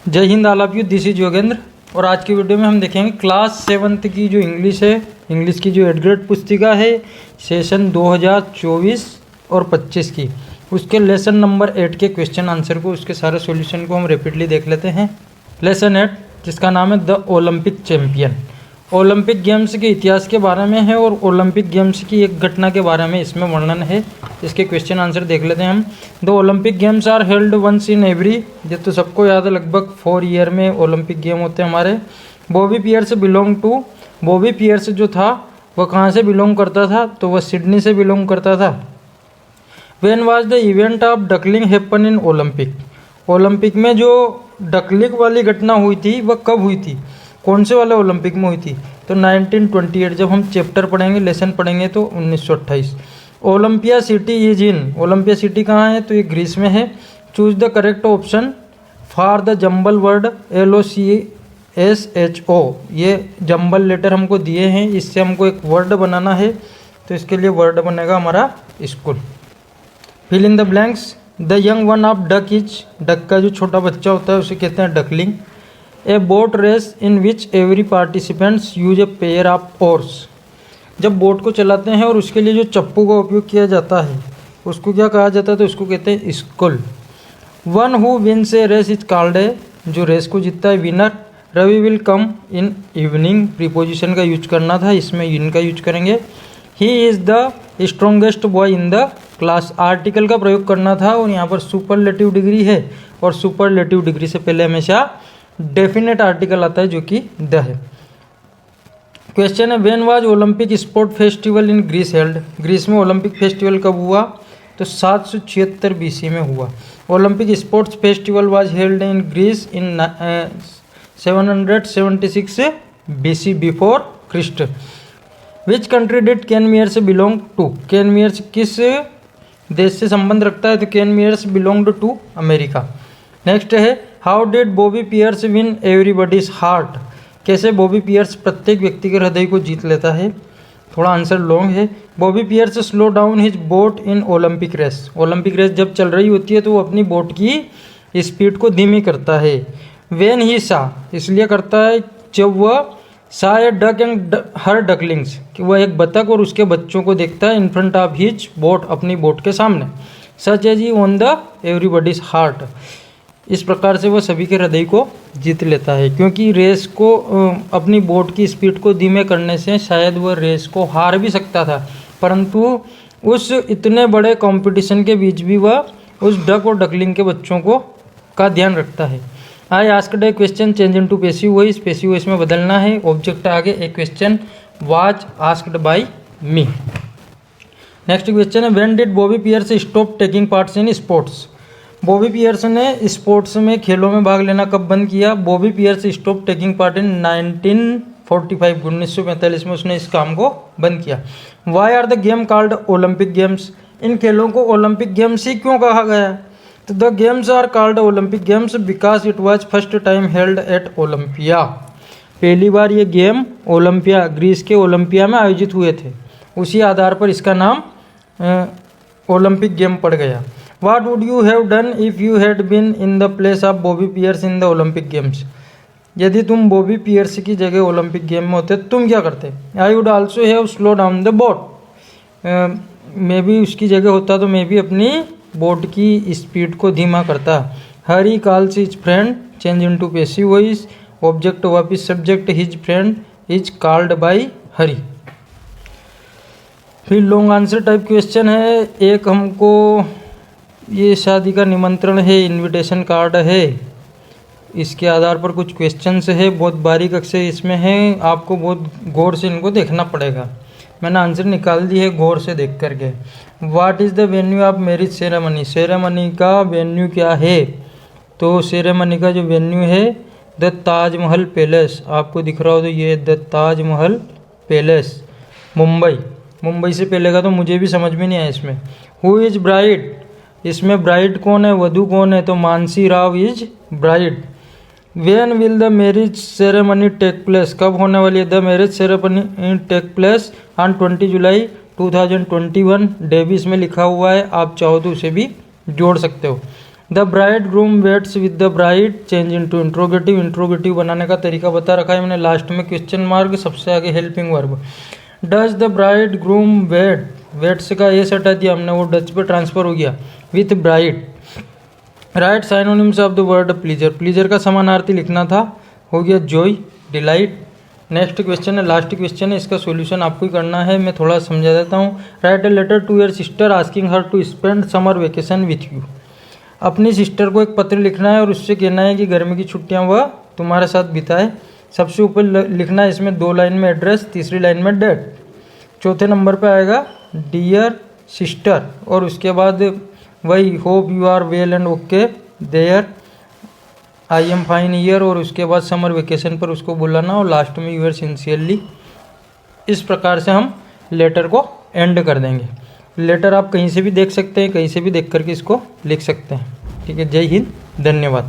जय Hind all of you, this is Yogendra. और आज की वीडियो में हम देखेंगे क्लास 7th की जो इंग्लिश है, इंग्लिश की जो 8th ग्रेड पुस्तिका है, सेशन 2024 और 25 की, उसके लेसन नंबर 8 के क्वेश्चन आंसर को, उसके सारे सॉल्यूशन को हम रिपीटली देख लेते हैं। लेसन 8 जिसका नाम है the Olympic champion, Olympic games के इतिहास के बारे में है और ओलंपिक गेम्स की एक घटना के बारे में इसमें वर्णन है। इसके क्वेश्चन आंसर देख लेते हैं हम। The Olympic games are held once in every, ये तो सबको याद है, लगभग 4 ईयर में ओलंपिक गेम होते हैं हमारे। Bobby Pearce belong to, Bobby Pearce जो था वह कहाँ से बिलोंग करता था, तो वह सिडनी से बिलोंग करता था। When was the event of duckling happen in Olympic, Olympic में जो डकलिंग वाली घटना हुई थी वह कब हुई थी, कौन से वाले ओलंपिक में हुई थी, तो 1928। जब हम चैप्टर पढ़ेंगे, लेसन पढ़ेंगे तो 1928। Olympia city is in, Olympia city कहाँ है, तो ये ग्रीस में है। Choose the correct option for the jumble word LOCSHO, ये जंबल लेटर हमको दिए हैं, इससे हमको एक वर्ड बनाना है, तो इसके लिए वर्ड बनेगा हमारा school. Fill in the blanks. The young one of duck is, duck का जो छोटा बच्चा होता है उसे कहते हैं duckling. A boat race in which every participants use a pair of oars, जब बोट को चलाते हैं और उसके लिए जो चप्पू का उपयोग किया जाता है उसको क्या कहा जाता है, तो उसको कहते हैं scull. One who wins a race is called a, जो रेस को जीतता है winner. Ravi will come in evening, preposition का यूज करना था, इसमें इन का यूज करेंगे। He is the strongest boy in the class, article का प्रयोग करना था और यहाँ पर सुपरलेटिव डिग्री है, और सुपरलेटिव डिग्री से पहले हमेशा डेफिनेट आर्टिकल आता है जो कि द है। क्वेश्चन है when was Olympic sport festival in Greece held, Greece में ओलंपिक फेस्टिवल कब हुआ, तो 776 BC में हुआ। Olympic sports festival was held in Greece in 776 BC before Christ. Which country did Ken Myers belong to, Ken Myers किस देश से संबंध रखता है, तो Ken Myers belonged to America. Next है how did Bobby Pierce win everybody's heart, कैसे Bobby piers प्रत्येक व्यक्ति के हृदय को जीत लेता है। थोड़ा आंसर लॉन्ग है। Bobby Pearce slow down his boat in Olympic race, Olympic race जब चल रही होती है तो वो अपनी बोट की स्पीड को धीमी करता है। वेन ही सा, इसलिए करता है जब वह सा ए डक एंड हर डकलिंग्स, कि वह एक बतख और उसके बच्चों को देखता है in front of his boat, अपनी बोट के सामने। Such as he on the everybody's heart, इस प्रकार से वह सभी के हृदय को जीत लेता है, क्योंकि रेस को अपनी बोट की स्पीड को धीमे करने से शायद वह रेस को हार भी सकता था, परंतु उस इतने बड़े कंपटीशन के बीच भी वह उस डक और डकलिंग के बच्चों को का ध्यान रखता है। I asked a question change into passive voice, passive voice में बदलना है। ऑब्जेक्ट आगे a question was asked by me. Next question है when did Bobby Pierce stop taking parts in sports, Bobby Pierce ने sports में, खेलों में भाग लेना कब बंद किया। Bobby Pierce stop taking part in 1945, 1945 में उसने इस काम को बंद किया। Why are the game called Olympic games, इन खेलों को ओलंपिक गेम्स ही क्यों कहा गया, तो the games are called Olympic games because it was first time held at Olympia, पहली बार ये गेम ओलंपिया, ग्रीस के ओलंपिया में आयोजित हुए थे, उसी आधार पर इसका नाम ओलंपिक गेम पड़ गया। What would you have done if you had been in the place of Bobby Pierce in the Olympic Games? यदि तुम बॉबी पियर्स की जगह ओलंपिक गेम में होते तुम क्या करते। I would also have slow down the boat, मैं भी उसकी जगह होता तो मैं भी अपनी बोट की स्पीड को धीमा करता। Hari calls his friend, change into passive voice, object वापिस subject, his friend is called by Hari. फिर लॉन्ग आंसर टाइप क्वेश्चन है। एक हमको ये शादी का निमंत्रण है, इनविटेशन कार्ड है, इसके आधार पर कुछ क्वेश्चंस है, बहुत बारीक अक्षर इसमें है, आपको बहुत गौर से इनको देखना पड़ेगा। मैंने आंसर निकाल दी है गौर से देख करके। What is the venue of marriage ceremony, ceremony का वेन्यू क्या है, तो सेरेमनी का जो वेन्यू है द ताजमहल पैलेस, आपको दिख रहा हो तो ये द ताजमहल पैलेस, मुंबई। मुंबई से पहले का तो मुझे भी समझ में नहीं आया इसमें। हु इज ब्राइड, इसमें ब्राइड कौन है, वधू कौन है, तो Mansi Rao is bride. When will the marriage ceremony take place, कब होने वाली है the marriage ceremony take place, on 20 July 2021। डेविस में लिखा हुआ है, आप चाहो तो उसे भी जोड़ सकते हो। The bride groom waits with the bride change into interrogative. Interrogative बनाने का तरीका बता रखा है मैंने, लास्ट में क्वेश्चन मार्क, सबसे आगे helping verb. Does the bride groom wait, waits का एस हटा दिया हमने, वो डच पे ट्रांसफर हो गया, with bride. Write synonyms of the word pleasure, pleasure का समानार्थी लिखना था, हो गया जॉय, डिलाइट। नेक्स्ट क्वेश्चन है, लास्ट क्वेश्चन है, इसका सॉल्यूशन आपको ही करना है, मैं थोड़ा समझा देता हूँ। Write a letter to your sister asking her to spend summer vacation with you. अपनी सिस्टर को एक पत्र लिखना है और उससे कहना है कि गर्मी की छुट्टियां वह तुम्हारे साथ बिताए। सबसे ऊपर लिखना है इसमें 2 लाइन में एड्रेस, तीसरी लाइन में डेट। चौथे नंबर पे आएगा डियर सिस्टर, और उसके बाद वही hope you are well and okay there, I am fine here, और उसके बाद समर वेकेशन पर उसको बुलाना, और लास्ट में यूर सिंसियरली। इस प्रकार से हम लेटर को एंड कर देंगे। लेटर आप कहीं से भी देख सकते हैं, कहीं से भी देख करके इसको लिख सकते हैं। ठीक है, जय हिंद, धन्यवाद।